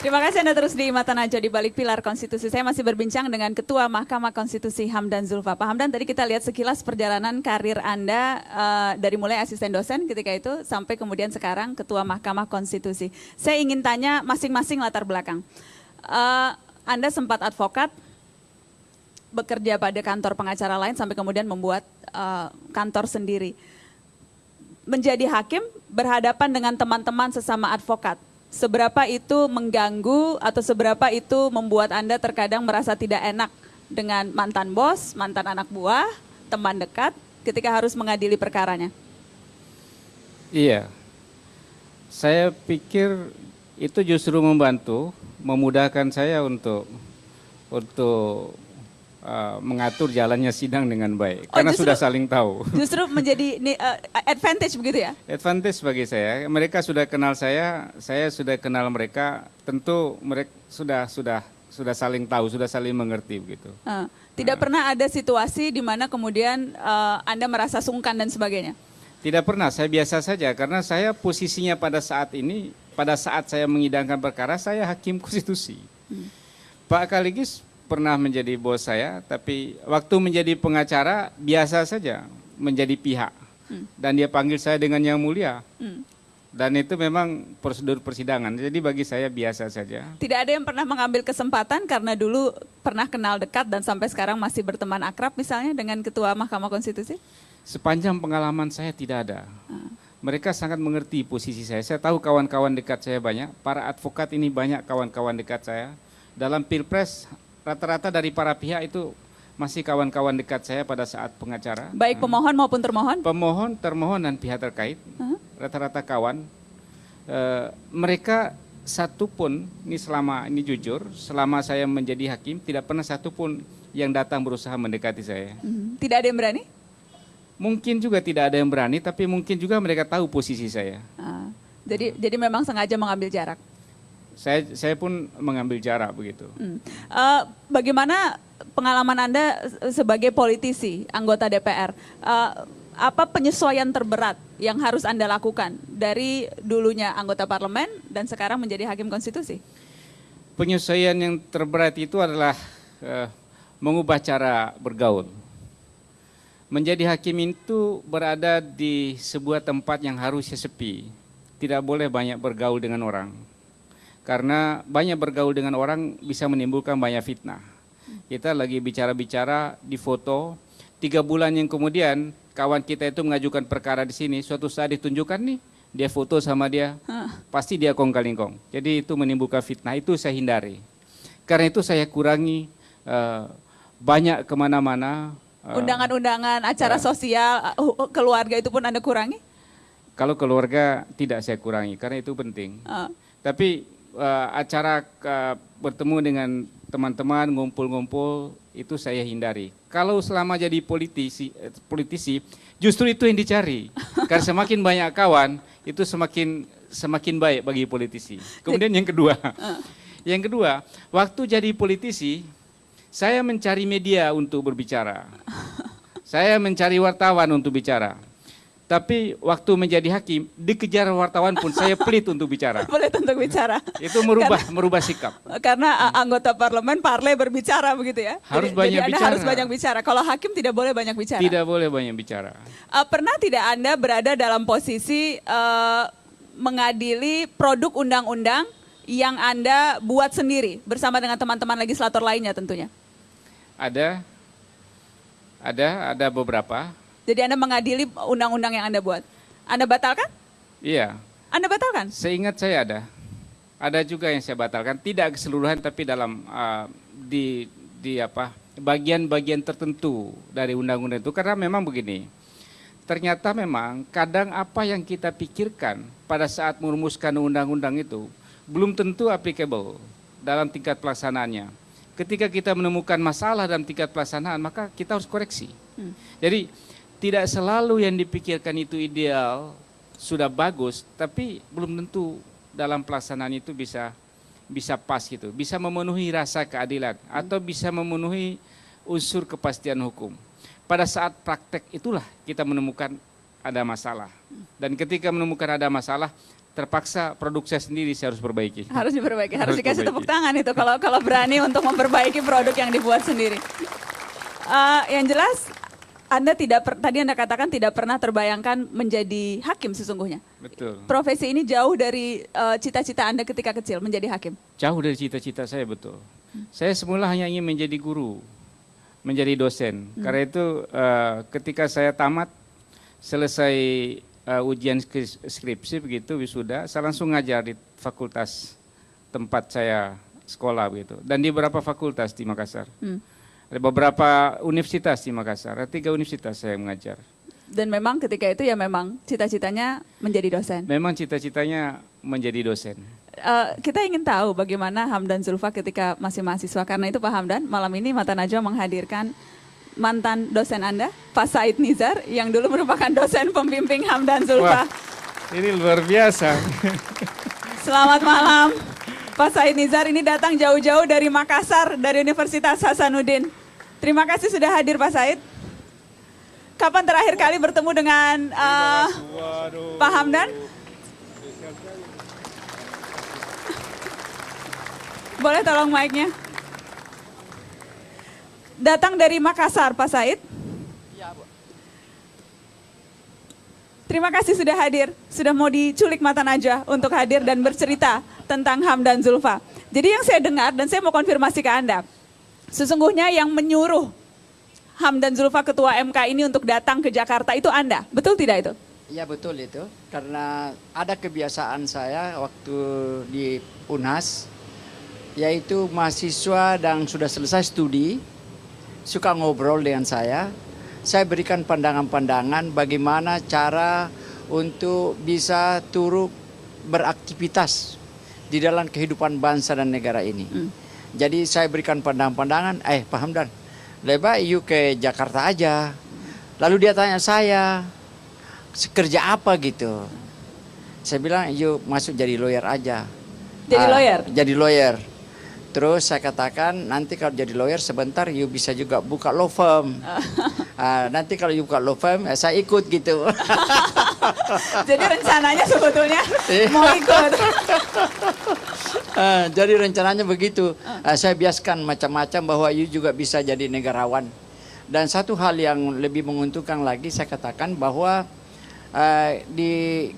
Terima kasih Anda terus di Mata Najwa di balik pilar konstitusi. Saya masih berbincang dengan Ketua Mahkamah Konstitusi Hamdan Zulfa. Pak Hamdan, tadi kita lihat sekilas perjalanan karir Anda dari mulai asisten dosen ketika itu sampai kemudian sekarang Ketua Mahkamah Konstitusi. Saya ingin tanya masing-masing latar belakang. Anda sempat advokat, bekerja pada kantor pengacara lain sampai kemudian membuat kantor sendiri. Menjadi hakim berhadapan dengan teman-teman sesama advokat. Seberapa itu mengganggu atau seberapa itu membuat Anda terkadang merasa tidak enak dengan mantan bos, mantan anak buah, teman dekat ketika harus mengadili perkaranya? Iya, saya pikir itu justru membantu, memudahkan saya untuk mengatur jalannya sidang dengan baik, karena sudah saling tahu. Justru menjadi advantage begitu ya? Advantage bagi saya. Mereka sudah kenal saya sudah kenal mereka. Tentu mereka sudah saling tahu, sudah saling mengerti begitu. Tidak pernah ada situasi di mana kemudian Anda merasa sungkan dan sebagainya? Tidak pernah. Saya biasa saja karena saya posisinya pada saat ini, pada saat saya mengidangkan perkara, saya hakim konstitusi. Pak Kaligis pernah menjadi bos saya, tapi waktu menjadi pengacara biasa saja menjadi pihak. Dan dia panggil saya dengan yang mulia. Dan itu memang prosedur persidangan, jadi bagi saya biasa saja. Tidak ada yang pernah mengambil kesempatan karena dulu pernah kenal dekat dan sampai sekarang masih berteman akrab misalnya dengan Ketua Mahkamah Konstitusi? Sepanjang pengalaman saya tidak ada. Mereka sangat mengerti posisi saya. Saya tahu kawan-kawan dekat saya banyak, para advokat ini banyak kawan-kawan dekat saya. Dalam Pilpres, rata-rata dari para pihak itu masih kawan-kawan dekat saya pada saat pengacara. Baik pemohon maupun termohon? Pemohon, termohon, dan pihak terkait. Rata-rata kawan. Mereka satu pun, ini jujur, selama saya menjadi hakim, tidak pernah satu pun yang datang berusaha mendekati saya. Tidak ada yang berani? Mungkin juga tidak ada yang berani, tapi mungkin juga mereka tahu posisi saya. Jadi memang sengaja mengambil jarak? Saya pun mengambil jarak begitu. Bagaimana pengalaman Anda sebagai politisi, anggota DPR? Apa penyesuaian terberat yang harus Anda lakukan dari dulunya anggota parlemen dan sekarang menjadi hakim konstitusi? Penyesuaian yang terberat itu adalah mengubah cara bergaul. Menjadi hakim itu berada di sebuah tempat yang harusnya sepi. Tidak boleh banyak bergaul dengan orang. Karena banyak bergaul dengan orang bisa menimbulkan banyak fitnah. Kita lagi bicara-bicara di foto, 3 bulan yang kemudian kawan kita itu mengajukan perkara di sini, suatu saat ditunjukkan nih, dia foto sama dia, pasti dia kong-kalingkong. Jadi itu menimbulkan fitnah, itu saya hindari. Karena itu saya kurangi banyak kemana-mana. Undangan-undangan, acara sosial, keluarga itu pun Anda kurangi? Kalau keluarga tidak saya kurangi, karena itu penting. Tapi acara bertemu dengan teman-teman, ngumpul-ngumpul, itu saya hindari. Kalau selama jadi politisi, justru itu yang dicari. Karena semakin banyak kawan, itu semakin baik bagi politisi. Kemudian yang kedua, waktu jadi politisi, saya mencari media untuk berbicara. Saya mencari wartawan untuk bicara. Tapi waktu menjadi hakim, dikejar wartawan pun saya pelit untuk bicara. Pelit untuk bicara. Itu merubah sikap. Karena anggota parlemen, parle berbicara begitu ya? Harus jadi banyak Anda bicara. harus banyak bicara. Kalau hakim tidak boleh banyak bicara? Tidak boleh banyak bicara. Pernah tidak Anda berada dalam posisi mengadili produk undang-undang yang Anda buat sendiri bersama dengan teman-teman legislator lainnya tentunya? Ada beberapa. Jadi Anda mengadili undang-undang yang Anda buat. Anda batalkan? Iya. Anda batalkan? Seingat saya ada. Ada juga yang saya batalkan, tidak keseluruhan tapi dalam bagian-bagian tertentu dari undang-undang itu. Karena memang begini, ternyata memang kadang apa yang kita pikirkan pada saat merumuskan undang-undang itu belum tentu applicable dalam tingkat pelaksanaannya. Ketika kita menemukan masalah dalam tingkat pelaksanaan, maka kita harus koreksi. Jadi tidak selalu yang dipikirkan itu ideal, sudah bagus, tapi belum tentu dalam pelaksanaan itu bisa pas gitu, bisa memenuhi rasa keadilan atau bisa memenuhi unsur kepastian hukum. Pada saat praktek itulah kita menemukan ada masalah. Dan ketika menemukan ada masalah, terpaksa produk saya sendiri saya harus perbaiki. Harus diperbaiki, harus Harus dikasih perbaiki. tepuk tangan itu kalau berani untuk memperbaiki produk yang dibuat sendiri. Yang jelas tadi Anda katakan tidak pernah terbayangkan menjadi hakim sesungguhnya. Betul. Profesi ini jauh dari cita-cita Anda ketika kecil menjadi hakim. Jauh dari cita-cita saya, betul. Saya semula hanya ingin menjadi guru, menjadi dosen. Karena itu ketika saya tamat, selesai ujian skripsi begitu, wisuda, saya langsung ngajar di fakultas tempat saya sekolah begitu. Dan di beberapa fakultas di Makassar. Ada beberapa universitas di Makassar, ada 3 universitas saya mengajar. Dan memang ketika itu ya memang cita-citanya menjadi dosen. Memang cita-citanya menjadi dosen. Kita ingin tahu bagaimana Hamdan Zulfa ketika masih mahasiswa. Karena itu Pak Hamdan, malam ini Mata Najwa menghadirkan mantan dosen Anda, Pak Said Nizar, yang dulu merupakan dosen pembimbing Hamdan Zulfa. Wah, ini luar biasa. Selamat malam. Pak Said Nizar ini datang jauh-jauh dari Makassar, dari Universitas Hasanuddin. Terima kasih sudah hadir Pak Said. Kapan terakhir kali bertemu dengan Pak Hamdan? Boleh tolong mic-nya? Datang dari Makassar, Pak Said. Terima kasih sudah hadir, sudah mau diculik Mata Najwa untuk hadir dan bercerita tentang Hamdan Zulfa. Jadi yang saya dengar dan saya mau konfirmasi ke Anda, sesungguhnya yang menyuruh Hamdan Zulfa Ketua MK ini untuk datang ke Jakarta itu Anda, betul tidak itu? Iya betul itu, karena ada kebiasaan saya waktu di UNHAS, yaitu mahasiswa yang sudah selesai studi, suka ngobrol dengan saya berikan pandangan-pandangan bagaimana cara untuk bisa turut beraktivitas di dalam kehidupan bangsa dan negara ini. Jadi saya berikan pandangan-pandangan, Pak Hamdan, lebih baik yuk ke Jakarta aja. Lalu dia tanya saya, kerja apa gitu. Saya bilang, yuk masuk jadi lawyer aja. Jadi lawyer? Jadi lawyer. Terus saya katakan, nanti kalau jadi lawyer sebentar, you bisa juga buka law firm. Nanti kalau you buka law firm, saya ikut gitu. Jadi rencananya sebetulnya mau ikut. Jadi rencananya begitu. Saya biaskan macam-macam bahwa you juga bisa jadi negarawan. Dan satu hal yang lebih menguntungkan lagi, saya katakan bahwa di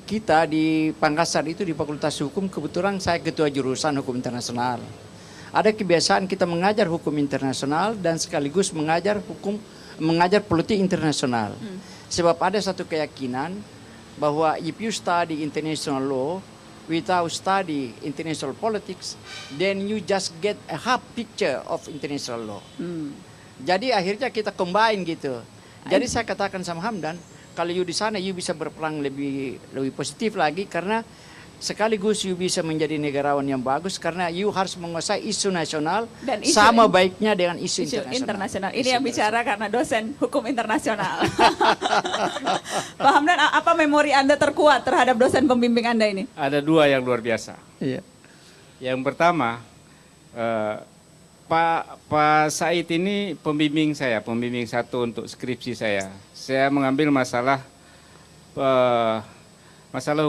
Makassar itu di Fakultas Hukum, kebetulan saya ketua jurusan Hukum Internasional. Ada kebiasaan kita mengajar hukum internasional dan sekaligus mengajar politik internasional. Sebab ada satu keyakinan bahwa if you study international law without study international politics, then you just get a half picture of international law. Jadi akhirnya kita combine gitu. Jadi saya katakan sama Hamdan, kalau you di sana you bisa berperan lebih positif lagi karena sekaligus you bisa menjadi negarawan yang bagus karena you harus menguasai isu nasional dan sama baiknya dengan isu internasional. Ini yang bicara karena dosen hukum internasional. Pak Hamdan, apa memori Anda terkuat terhadap dosen pembimbing Anda ini? Ada 2 yang luar biasa. Iya. Yang pertama, Pak Said ini pembimbing satu untuk skripsi saya. Saya mengambil masalah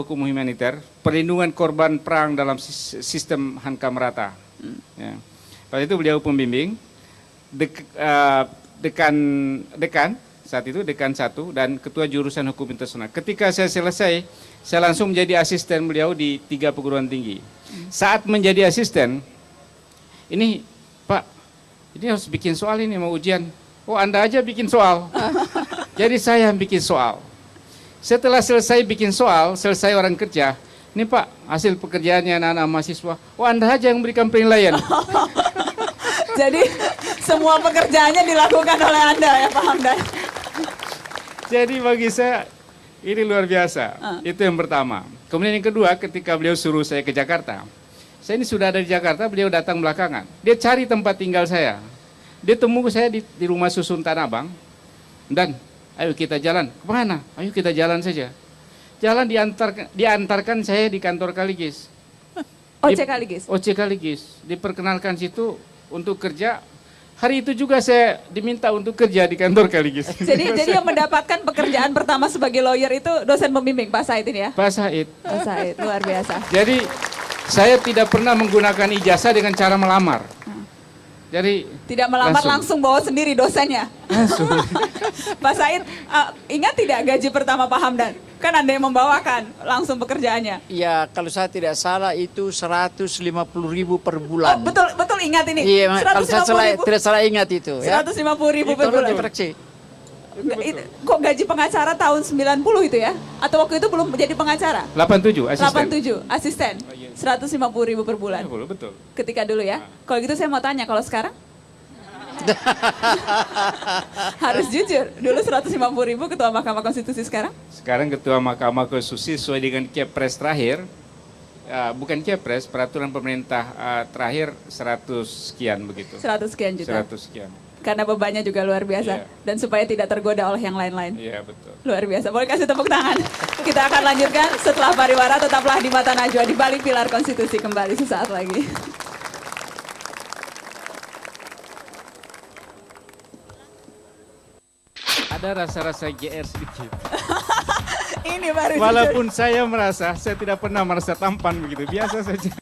hukum humaniter, perlindungan korban perang dalam sistem Hankam Rata. Ya. Pada itu beliau pembimbing, dekan saat itu dekan 1 dan ketua jurusan hukum internasional. Ketika saya selesai, saya langsung menjadi asisten beliau di 3 perguruan tinggi. Saat menjadi asisten, ini Pak, ini harus bikin soal ini mau ujian. Oh Anda aja bikin soal. Jadi saya yang bikin soal. Setelah selesai bikin soal, selesai orang kerja, ini Pak, hasil pekerjaannya anak-anak mahasiswa, oh Anda aja yang berikan penilaian. Jadi semua pekerjaannya dilakukan oleh Anda ya Pak Hamdan? Jadi bagi saya, ini luar biasa. Itu yang pertama. Kemudian yang kedua, ketika beliau suruh saya ke Jakarta, saya ini sudah ada di Jakarta, beliau datang belakangan. Dia cari tempat tinggal saya. Dia temu saya di rumah susun Tanah Abang, dan ayo kita jalan. Kemana? Ayo kita jalan saja. Jalan diantarkan saya di kantor OC Kaligis. Diperkenalkan situ untuk kerja Hari itu juga saya diminta untuk kerja di kantor Kaligis. Jadi yang mendapatkan pekerjaan pertama sebagai lawyer itu dosen pembimbing Pak Said ini ya? Pak Said. Pak Said, luar biasa. Jadi saya tidak pernah menggunakan ijazah dengan cara melamar. Jadi Tidak melamar langsung bawa sendiri dosennya. Pak Said, ingat tidak gaji pertama Pak Hamdan? Kan Anda yang membawakan langsung pekerjaannya. Ya, kalau saya tidak salah itu 150.000 per bulan. Oh, betul ingat ini. Iya, kalau saya 150.000. tidak salah ingat itu. Ya. 150.000 per Tolong bulan. dikoreksi. Kok gaji pengacara tahun 90 itu ya? Atau waktu itu belum menjadi pengacara? 87 asisten. 87 asisten. 150.000 per bulan. Betul. Ketika dulu ya. Kalau gitu saya mau tanya, kalau sekarang? Harus jujur, dulu 150.000 ketua Mahkamah Konstitusi, sekarang? Sekarang ketua Mahkamah Konstitusi sesuai dengan Kepres terakhir, bukan Kepres, peraturan pemerintah terakhir 100 sekian begitu. 100 sekian juta. 100 sekian. Karena bebannya juga luar biasa. Iya. Dan supaya tidak tergoda oleh yang lain-lain. Iya betul. Luar biasa. Boleh kasih tepuk tangan. Kita akan lanjutkan setelah pariwara. Tetaplah di Mata Najwa di Balik Pilar Konstitusi, kembali sesaat lagi. Ada rasa-rasa GR sedikit. Ini baru jujur. Walaupun saya merasa, saya tidak pernah merasa tampan begitu, biasa saja.